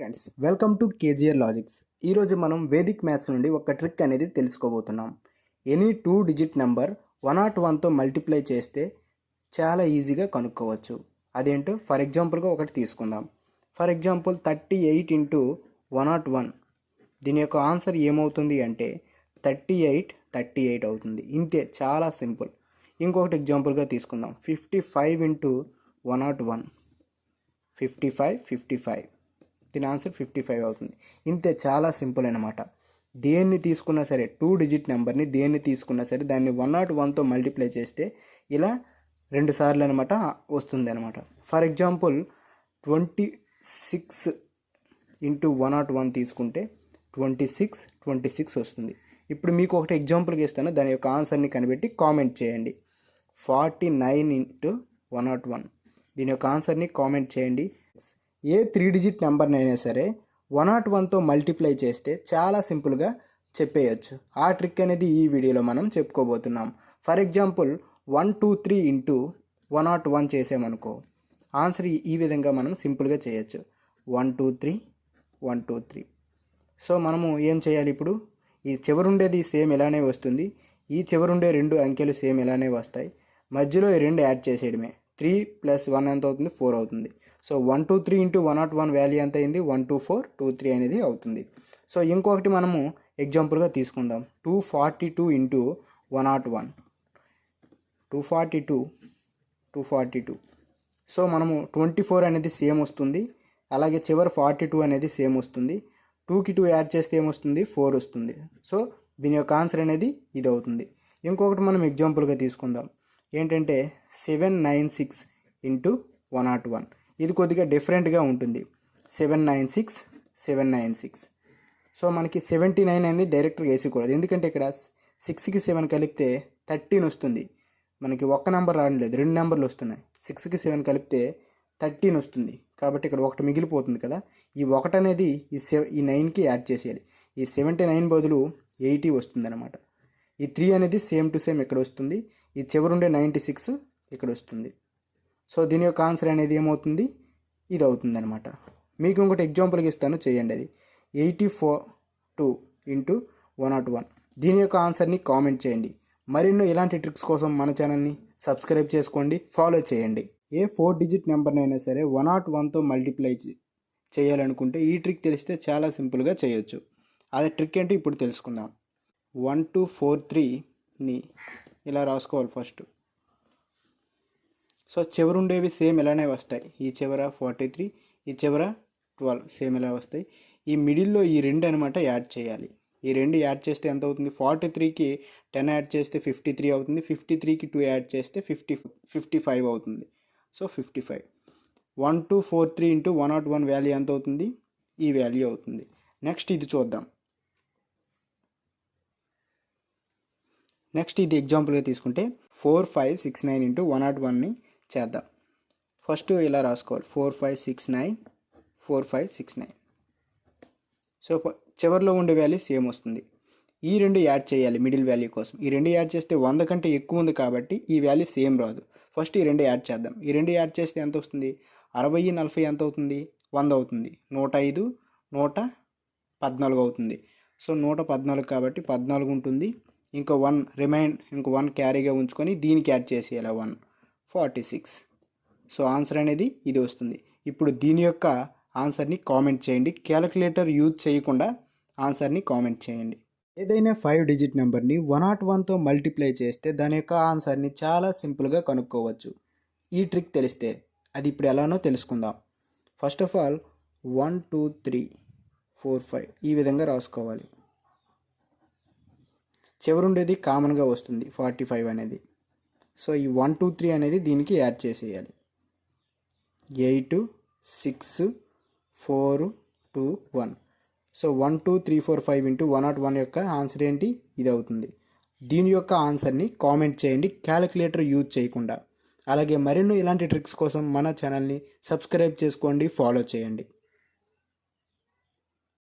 Friends, welcome to KGR logics. ఈరోజు మనం Vedic maths నుండి ఒక ట్రిక్ అనేది తెలుసుకోబోతున్నాం. ఎనీ 2 డిజిట్ నెంబర్ 101తో మల్టిప్లై చేస్తే చాలా ఈజీగా కనుక్కోవచ్చు. అదేంటో ఫర్ ఎగ్జాంపుల్గా ఒకటి తీసుకుందాం. For example 38 into 101. దీని యొక్క ఆన్సర్ ఏమవుతుంది అంటే 38 అవుతుంది. ఇంతే, చాలా సింపుల్. ఇంకొకటి ఎగ్జాంపుల్గా తీసుకుందాం. 55 ఇంటూ 101. 55. దీని ఆన్సర్ 55 అవుతుంది. ఇంతే, చాలా సింపుల్ అనమాట. దేన్ని తీసుకున్నా సరే, 2 డిజిట్ నెంబర్ని దేన్ని తీసుకున్నా సరే దాన్ని 101తో మల్టిప్లై చేస్తే ఇలా 2 సార్లు అనమాట వస్తుంది అనమాట. ఫర్ ఎగ్జాంపుల్ 26 ఇంటూ 101 తీసుకుంటే 26 వస్తుంది. ఇప్పుడు మీకు ఒకటి ఎగ్జాంపుల్గా ఇస్తాను, దాని యొక్క ఆన్సర్ని కనిపెట్టి కామెంట్ చేయండి. 49 ఇంటూ 101. దీని యొక్క ఆన్సర్ని కామెంట్ చేయండి. ఏ 3 డిజిట్ నెంబర్ని అయినా సరే 101తో మల్టిప్లై చేస్తే చాలా సింపుల్గా చెప్పేయచ్చు. ఆ ట్రిక్ అనేది ఈ వీడియోలో మనం చెప్పుకోబోతున్నాం. ఫర్ ఎగ్జాంపుల్ 123 ఇంటూ 101 చేసామనుకో, ఆన్సర్ ఈ విధంగా మనం సింపుల్గా చేయొచ్చు. 123. సో మనము ఏం చేయాలి, ఇప్పుడు ఈ చివరుండేది సేమ్ ఇలానే వస్తుంది, ఈ చివరుండే 2 అంకెలు సేమ్ ఇలానే వస్తాయి. మధ్యలో ఈ 2 యాడ్ చేసేయడమే. 3 + 1 ఎంత అవుతుంది? 4 అవుతుంది. సో 123 ఇంటూ 101 వాల్యూ ఎంత అయింది? 12423 అనేది అవుతుంది. సో ఇంకొకటి మనము ఎగ్జాంపుల్గా తీసుకుందాం. 242 ఇంటూ 101. 242. సో మనము 24 అనేది సేమ్ వస్తుంది, అలాగే చివరి 42 అనేది సేమ్ వస్తుంది. 2కి 2 యాడ్ చేస్తే ఏమొస్తుంది? 4 వస్తుంది. సో దీని యొక్క ఆన్సర్ అనేది ఇది అవుతుంది. ఇంకొకటి మనం ఎగ్జాంపుల్గా తీసుకుందాం. ఏంటంటే 796 ఇంటూ 101. ఇది కొద్దిగా డిఫరెంట్గా ఉంటుంది. 796. సో మనకి 79 అనేది డైరెక్ట్గా వేసుకోకూడదు, ఎందుకంటే ఇక్కడ 6కి 7 కలిపితే 13 వస్తుంది. మనకి ఒక్క నెంబర్ రావట్లేదు, 2 నెంబర్లు వస్తున్నాయి. 6కి 7 కలిపితే 13 వస్తుంది, కాబట్టి ఇక్కడ ఒకటి మిగిలిపోతుంది కదా. ఈ 1 అనేది ఈ 9కి యాడ్ చేసేయాలి. ఈ 79 బదులు 80 వస్తుంది అనమాట. ఈ 3 అనేది సేమ్ టు సేమ్ ఇక్కడ వస్తుంది. ఈ చివరుండే 96 ఇక్కడ వస్తుంది. సో దీని యొక్క ఆన్సర్ అనేది ఏమవుతుంది? ఇది అవుతుంది అనమాట. మీకు ఇంకోటి ఎగ్జాంపుల్కి ఇస్తాను, చేయండి. అది 84 ఇంటూ 101. దీని యొక్క ఆన్సర్ని కామెంట్ చేయండి. మరిన్నో ఇలాంటి ట్రిక్స్ కోసం మన ఛానల్ని సబ్స్క్రైబ్ చేసుకోండి, ఫాలో చేయండి. ఏ 4 డిజిట్ నెంబర్నైనా సరే 101తో మల్టిప్లై చేయాలనుకుంటే ఈ ట్రిక్ తెలిస్తే చాలా సింపుల్గా చేయొచ్చు. అదే ట్రిక్ ఏంటి ఇప్పుడు తెలుసుకుందాం. 1243ని ఇలా రాసుకోవాలి ఫస్ట్. సో చివరుండేవి సేమ్ ఇలానే వస్తాయి. ఈ చివర 43, ఈ చివర 12 సేమ్ ఇలా వస్తాయి. ఈ మిడిల్లో ఈ 2 అనమాట యాడ్ చేయాలి. ఈ 2 యాడ్ చేస్తే ఎంత అవుతుంది? 43కి 10 యాడ్ చేస్తే 53 అవుతుంది. 53కి 2 యాడ్ చేస్తే 55 అవుతుంది. సో 55. 1243 ఇంటూ 101 వాల్యూ ఎంత అవుతుంది? ఈ వాల్యూ అవుతుంది. నెక్స్ట్ ఇది చూద్దాం. నెక్స్ట్ ఇది ఎగ్జాంపుల్గా తీసుకుంటే 4569 ఇంటూ 101ని చేద్దాం. ఫస్ట్ ఇలా రాసుకోవాలి. 4569. సో చివరిలో ఉండే వాల్యూ సేమ్ వస్తుంది. ఈ 2 యాడ్ చేయాలి మిడిల్ వాల్యూ కోసం. ఈ 2 యాడ్ చేస్తే 100 కంటే ఎక్కువ ఉంది కాబట్టి ఈ వాల్యూ సేమ్ రాదు. ఫస్ట్ ఈ 2 యాడ్ చేద్దాం. ఈ 2 యాడ్ చేస్తే ఎంత వస్తుంది? 60, 40 ఎంత అవుతుంది? 100 అవుతుంది. 105, 114 అవుతుంది. సో 114 కాబట్టి 14 ఉంటుంది. ఇంకో 1 ఇంకో 1 క్యారీగా ఉంచుకొని దీనికి యాడ్ చేసేయాలి 146. సో ఆన్సర్ అనేది ఇది వస్తుంది. ఇప్పుడు దీని యొక్క ఆన్సర్ని కామెంట్ చేయండి. క్యాలిక్యులేటర్ యూజ్ చేయకుండా ఆన్సర్ని కామెంట్ చేయండి. ఏదైనా 5 డిజిట్ నెంబర్ని 101తో మల్టిప్లై చేస్తే దాని యొక్క ఆన్సర్ని చాలా సింపుల్గా కనుక్కోవచ్చు. ఈ ట్రిక్ తెలిస్తే అది ఇప్పుడు ఎలానో తెలుసుకుందాం. ఫస్ట్ ఆఫ్ ఆల్ 1 2 3 4 5 ఈ విధంగా రాసుకోవాలి. చివరుండేది కామన్గా వస్తుంది 45 అనేది. సో ఈ 1 2 3 అనేది దీనికి యాడ్ చేసేయాలి. 8 6 4 2 1. సో 1 2 3 4 5 ఇంటూ 101 యొక్క ఆన్సర్ ఏంటి? ఇది అవుతుంది. దీని యొక్క ఆన్సర్ని కామెంట్ చేయండి, క్యాలిక్యులేటర్ యూజ్ చేయకుండా. అలాగే మరెన్నో ఇలాంటి ట్రిక్స్ కోసం మన ఛానల్ని సబ్స్క్రైబ్ చేసుకోండి, ఫాలో చేయండి.